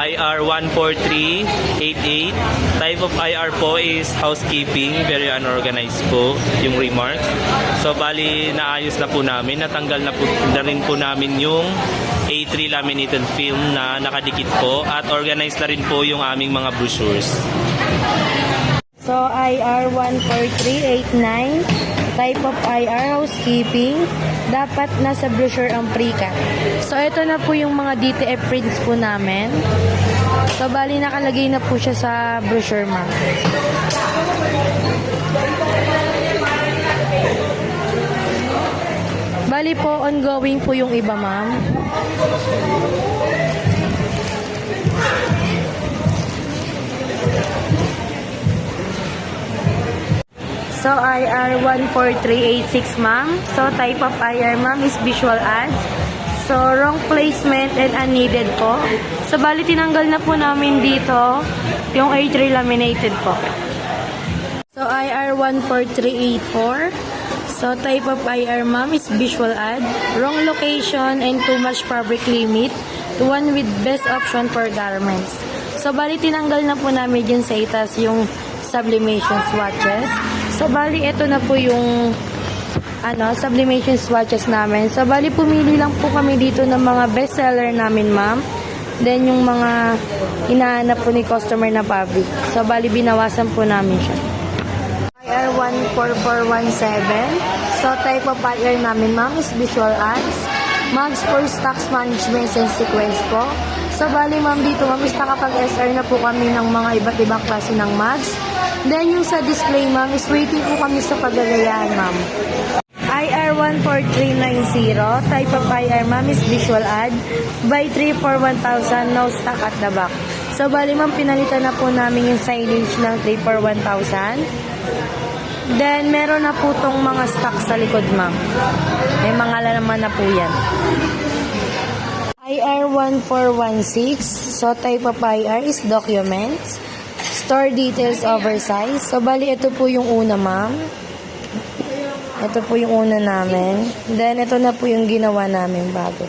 IR 14388. Type of IR po is housekeeping. Very unorganized po yung remarks. So, bali, naayos na po namin. Natanggal na rin po namin yung A3 laminated film na nakadikit po. At organized na rin po yung aming mga brochures. So, IR 14389, type of IR housekeeping, dapat nasa brochure ang pre-cut. So, ito na po yung mga DTF prints po namin. So, bali nakalagay na po siya sa brochure, ma'am. Bali po, ongoing po yung iba, ma'am. So, IR 14386, ma'am. So, type of IR, ma'am, is visual ads. So, wrong placement and unneeded po. So, bali, tinanggal na po namin dito yung A3 laminated po. So, IR 14384. So, type of IR, ma'am, is visual ad. Wrong location and too much fabric limit. The one with best option for garments. So, bali, tinanggal na po namin dyan sa itas yung sublimation swatches. So, bali, ito na po yung sublimation swatches namin. So, bali, pumili lang po kami dito ng mga bestseller namin, ma'am. Then, yung mga hinahanap po ni customer na fabric. So, bali, binawasan po namin siya. IR 14417. So, type of IR namin, ma'am, is visual ads. Mags for stocks management and sequence po. So, bali, ma'am, dito, ma'am, is nakapag-SR na po kami ng mga iba't ibang klase ng mags. Then, yung sa display, ma'am, is waiting po kami sa paggagayahan, ma'am. IR 14390, type of IR, ma'am, is visual ad. Buy 3 for 1,000, no stock at the back. So, bali, ma'am, pinalitan na po namin yung signage ng 3 for 1,000. Then, meron na po tong mga stock sa likod, ma'am. May mga naman na po yan. IR 1416, so type of IR is documents. Store details oversize. So, bali, ito po yung una, ma'am. Ito po yung una namin. Then, ito na po yung ginawa namin bago.